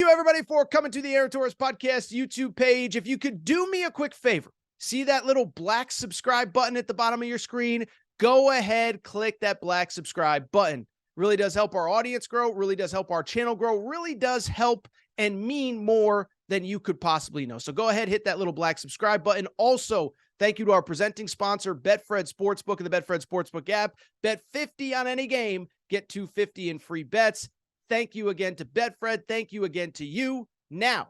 you, everybody, for coming to the Aaron Torres Podcast YouTube page. If you could do me a quick favor, see that little black subscribe button at the bottom of your screen? Go ahead, click that black subscribe button. Really does help our audience grow, really does help our channel grow, really does help and mean more than you could possibly know. So go ahead, hit that little black subscribe button. Also, thank you to our presenting sponsor, Betfred Sportsbook and the Betfred Sportsbook app. Bet 50 on any game, get $250 in free bets. Thank you again to Betfred. Thank you again to you. Now,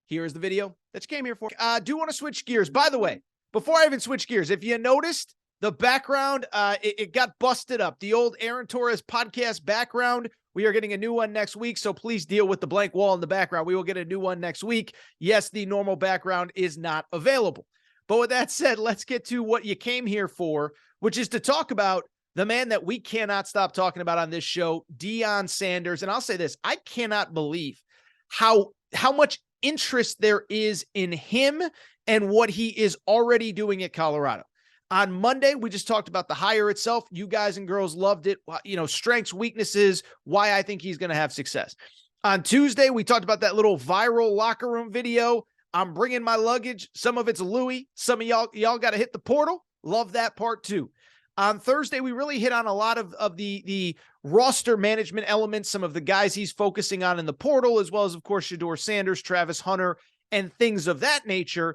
here's the video that you came here for. I do want to switch gears. By the way, before I even switch gears, if you noticed, the background, it got busted up. The old Aaron Torres Podcast background. We are getting a new one next week, so please deal with the blank wall in the background. We will get a new one next week. Yes, the normal background is not available. But with that said, let's get to what you came here for, which is to talk about the man that we cannot stop talking about on this show, Deion Sanders. And I'll say this, I cannot believe how much interest there is in him and what he is already doing at Colorado. On Monday, we just talked about the hire itself. You guys and girls loved it. You know, strengths, weaknesses, why I think he's going to have success. On Tuesday, we talked about that little viral locker room video. I'm bringing my luggage. Some of it's Louis. Some of y'all got to hit the portal. Love that part too. On Thursday, we really hit on a lot of the roster management elements, some of the guys he's focusing on in the portal, as well as, of course, Shedeur Sanders, Travis Hunter, and things of that nature.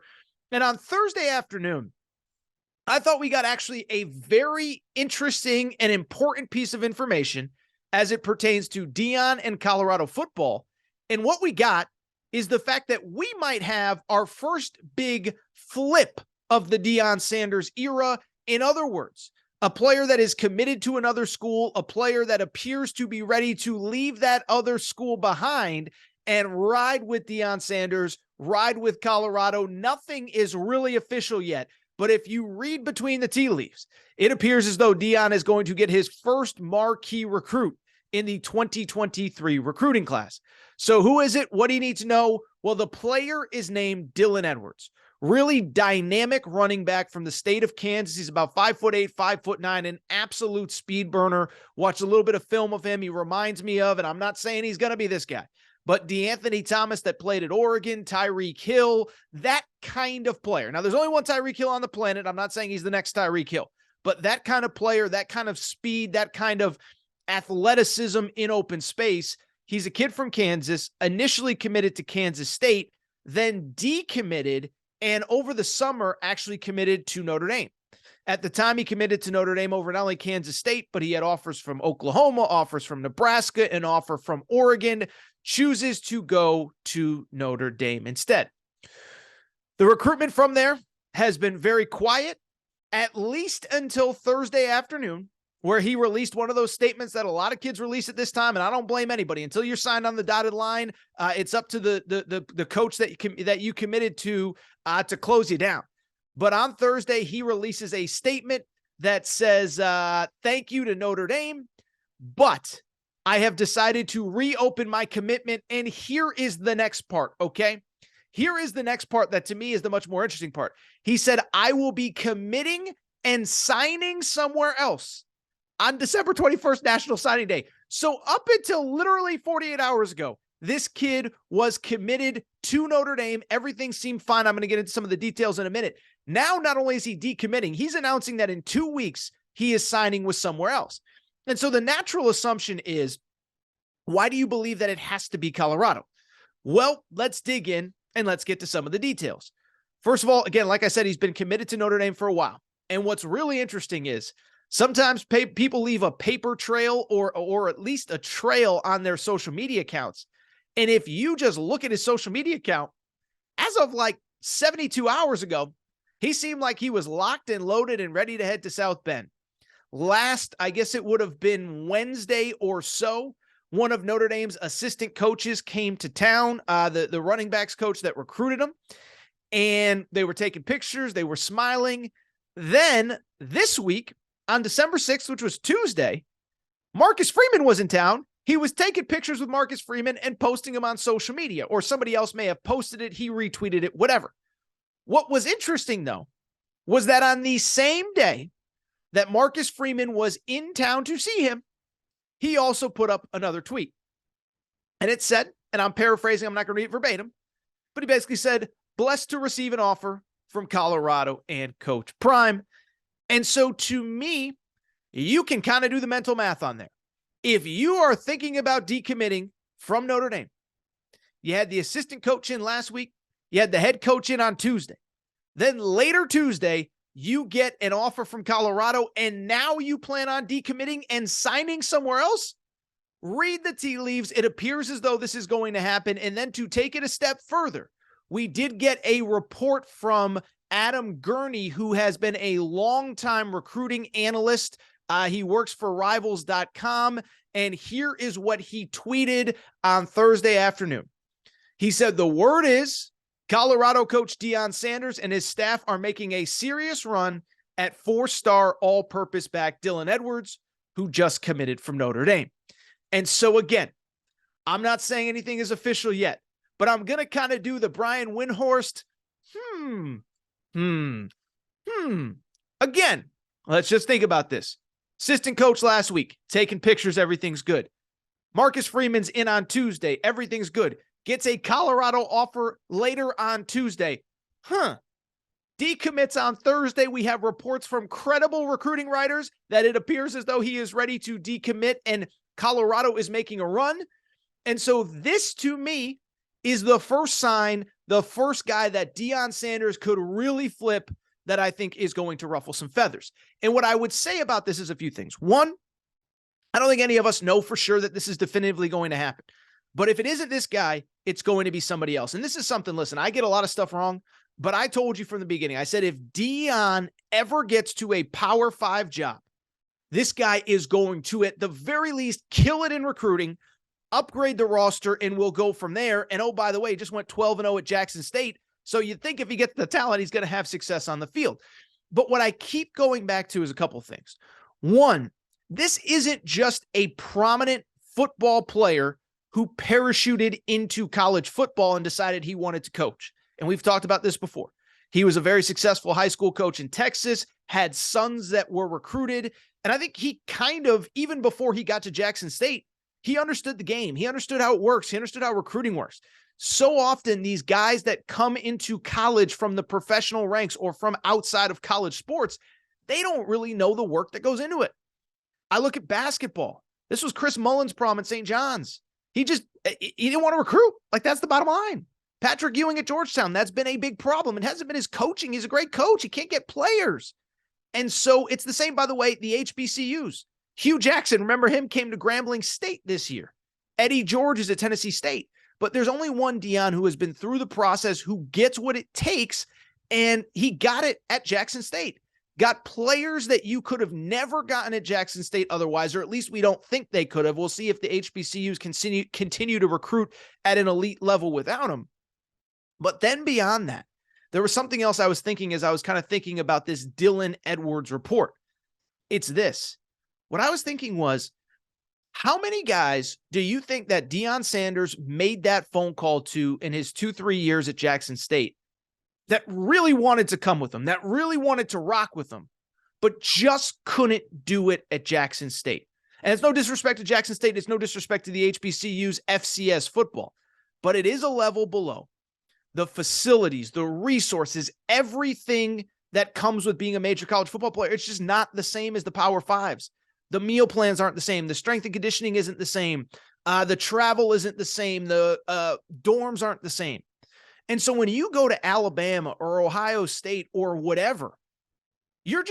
And on Thursday afternoon, I thought we got actually a very interesting and important piece of information as it pertains to Deion and Colorado football. And what we got is the fact that we might have our first big flip of the Deion Sanders era. In other words, a player that is committed to another school, a player that appears to be ready to leave that other school behind and ride with Deion Sanders, ride with Colorado. Nothing is really official yet. But if you read between the tea leaves, it appears as though Deion is going to get his first marquee recruit in the 2023 recruiting class. So who is it? What do you need to know? Well, the player is named Dylan Edwards. Really dynamic running back from the state of Kansas. He's about 5'8", 5'9", an absolute speed burner. Watched a little bit of film of him. He reminds me of, and I'm not saying he's going to be this guy, but DeAnthony Thomas that played at Oregon, Tyreek Hill, that kind of player. Now, there's only one Tyreek Hill on the planet. I'm not saying he's the next Tyreek Hill, but that kind of player, that kind of speed, that kind of athleticism in open space. He's a kid from Kansas, initially committed to Kansas State, then decommitted, and over the summer actually committed to Notre Dame. At the time, he committed to Notre Dame over not only Kansas State, but he had offers from Oklahoma, offers from Nebraska, an offer from Oregon, chooses to go to Notre Dame instead. The recruitment from there has been very quiet, at least until Thursday afternoon, where he released one of those statements that a lot of kids release at this time, and I don't blame anybody. Until you're signed on the dotted line, it's up to the coach that you committed to close you down. But on Thursday, he releases a statement that says, thank you to Notre Dame, but I have decided to reopen my commitment, and here is the next part, okay? Here is the next part that to me is the much more interesting part. He said, I will be committing and signing somewhere else on December 21st, National Signing Day. So up until literally 48 hours ago, this kid was committed to Notre Dame. Everything seemed fine. I'm going to get into some of the details in a minute. Now, not only is he decommitting, he's announcing that in 2 weeks, he is signing with somewhere else. And so the natural assumption is, why do you believe that it has to be Colorado? Well, let's dig in and let's get to some of the details. First of all, again, like I said, he's been committed to Notre Dame for a while. And what's really interesting is sometimes people leave a paper trail or at least a trail on their social media accounts. And if you just look at his social media account, as of like 72 hours ago, he seemed like he was locked and loaded and ready to head to South Bend. Last, I guess it would have been Wednesday or so, one of Notre Dame's assistant coaches came to town, the running backs coach that recruited him, and they were taking pictures. They were smiling. Then this week, on December 6th, which was Tuesday, Marcus Freeman was in town. He was taking pictures with Marcus Freeman and posting them on social media, or somebody else may have posted it. He retweeted it, whatever. What was interesting, though, was that on the same day that Marcus Freeman was in town to see him, he also put up another tweet. And it said, and I'm paraphrasing, I'm not going to read it verbatim, but he basically said, blessed to receive an offer from Colorado and Coach Prime. And so to me, you can kind of do the mental math on there. If you are thinking about decommitting from Notre Dame, you had the assistant coach in last week, you had the head coach in on Tuesday. Then later Tuesday, you get an offer from Colorado, and now you plan on decommitting and signing somewhere else? Read the tea leaves. It appears as though this is going to happen. And then to take it a step further, we did get a report from Adam Gurney, who has been a longtime recruiting analyst. He works for Rivals.com, and here is what he tweeted on Thursday afternoon. He said, the word is Colorado coach Deion Sanders and his staff are making a serious run at four-star all-purpose back Dylan Edwards, who just committed from Notre Dame. And so again, I'm not saying anything is official yet, but I'm going to kind of do the Brian Windhorst. Again, let's just think about this. Assistant coach last week, taking pictures, everything's good. Marcus Freeman's in on Tuesday, everything's good. Gets a Colorado offer later on Tuesday. Decommits on Thursday. We have reports from credible recruiting writers that it appears as though he is ready to decommit and Colorado is making a run. And so this, to me, is the first sign, the first guy that Deion Sanders could really flip that I think is going to ruffle some feathers. And what I would say about this is a few things. One, I don't think any of us know for sure that this is definitively going to happen. But if it isn't this guy, it's going to be somebody else. And this is something, listen, I get a lot of stuff wrong, but I told you from the beginning, I said, if Deion ever gets to a Power 5 job, this guy is going to, at the very least, kill it in recruiting, upgrade the roster, and we'll go from there. And oh, by the way, just went 12-0 at Jackson State. So you'd think if he gets the talent, he's going to have success on the field. But what I keep going back to is a couple things. One, this isn't just a prominent football player who parachuted into college football and decided he wanted to coach. And we've talked about this before. He was a very successful high school coach in Texas, had sons that were recruited. And I think he kind of, even before he got to Jackson State, he understood the game. He understood how it works. He understood how recruiting works. So often these guys that come into college from the professional ranks or from outside of college sports, they don't really know the work that goes into it. I look at basketball. This was Chris Mullen's problem at St. John's. He didn't want to recruit. Like, that's the bottom line. Patrick Ewing at Georgetown, that's been a big problem. It hasn't been his coaching. He's a great coach. He can't get players. And so it's the same, by the way, the HBCUs. Hugh Jackson, remember him, came to Grambling State this year. Eddie George is at Tennessee State. But there's only one Deion who has been through the process, who gets what it takes, and he got it at Jackson State. Got players that you could have never gotten at Jackson State otherwise, or at least we don't think they could have. We'll see if the HBCUs continue to recruit at an elite level without him. But then beyond that, there was something else I was thinking as I was kind of thinking about this Dylan Edwards report. It's this. What I was thinking was, how many guys do you think that Deion Sanders made that phone call to in his 2-3 years at Jackson State that really wanted to come with him, that really wanted to rock with him, but just couldn't do it at Jackson State? And it's no disrespect to Jackson State. It's no disrespect to the HBCU's FCS football, but it is a level below. The facilities, the resources, everything that comes with being a major college football player, it's just not the same as the Power Fives. The meal plans aren't the same. The strength and conditioning isn't the same. The travel isn't the same. The dorms aren't the same. And so when you go to Alabama or Ohio State or whatever, you're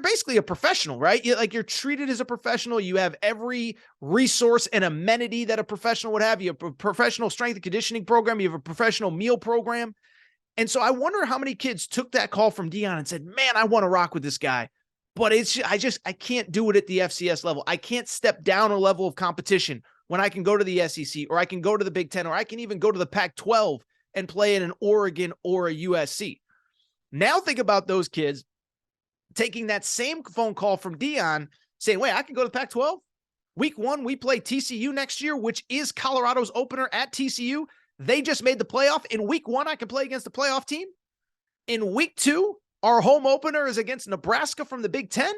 basically a professional, right? You're treated as a professional. You have every resource and amenity that a professional would have. You have a professional strength and conditioning program. You have a professional meal program. And so I wonder how many kids took that call from Deion and said, man, I want to rock with this guy. But I can't do it at the FCS level. I can't step down a level of competition when I can go to the SEC, or I can go to the Big Ten, or I can even go to the Pac-12 and play in an Oregon or a USC. Now think about those kids taking that same phone call from Deion saying, wait, I can go to the Pac-12? Week 1, we play TCU next year, which is Colorado's opener at TCU. They just made the playoff. In week 1, I can play against the playoff team. In week 2, our home opener is against Nebraska from the Big Ten.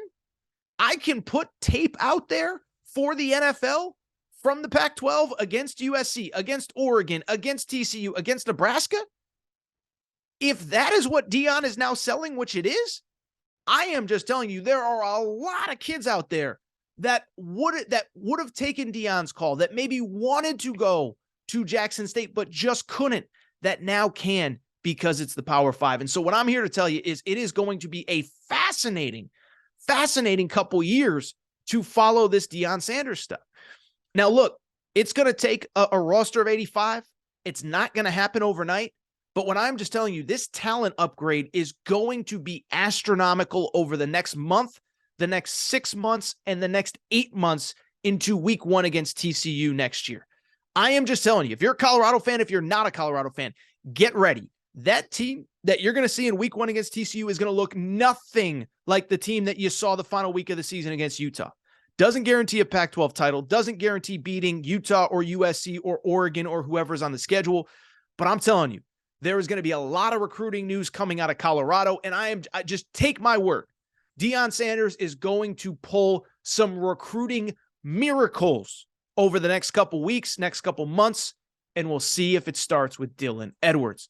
I can put tape out there for the NFL from the Pac-12 against USC, against Oregon, against TCU, against Nebraska, if that is what Deion is now selling, which it is, I am just telling you, there are a lot of kids out there that would have taken Deion's call, that maybe wanted to go to Jackson State, but just couldn't, that now can, because it's the Power Five. And so what I'm here to tell you is it is going to be a fascinating couple years to follow this Deion Sanders stuff. Now, look, it's going to take a roster of 85. It's not going to happen overnight. But what I'm just telling you, this talent upgrade is going to be astronomical over the next month, the next 6 months, and the next 8 months into week 1 against TCU next year. I am just telling you, if you're a Colorado fan, if you're not a Colorado fan, get ready. That team that you're going to see in week 1 against TCU is going to look nothing like the team that you saw the final week of the season against Utah. Doesn't guarantee a Pac-12 title, doesn't guarantee beating Utah or USC or Oregon or whoever's on the schedule. But I'm telling you, there is going to be a lot of recruiting news coming out of Colorado, and I just take my word. Deion Sanders is going to pull some recruiting miracles over the next couple weeks, next couple months, and we'll see if it starts with Dylan Edwards.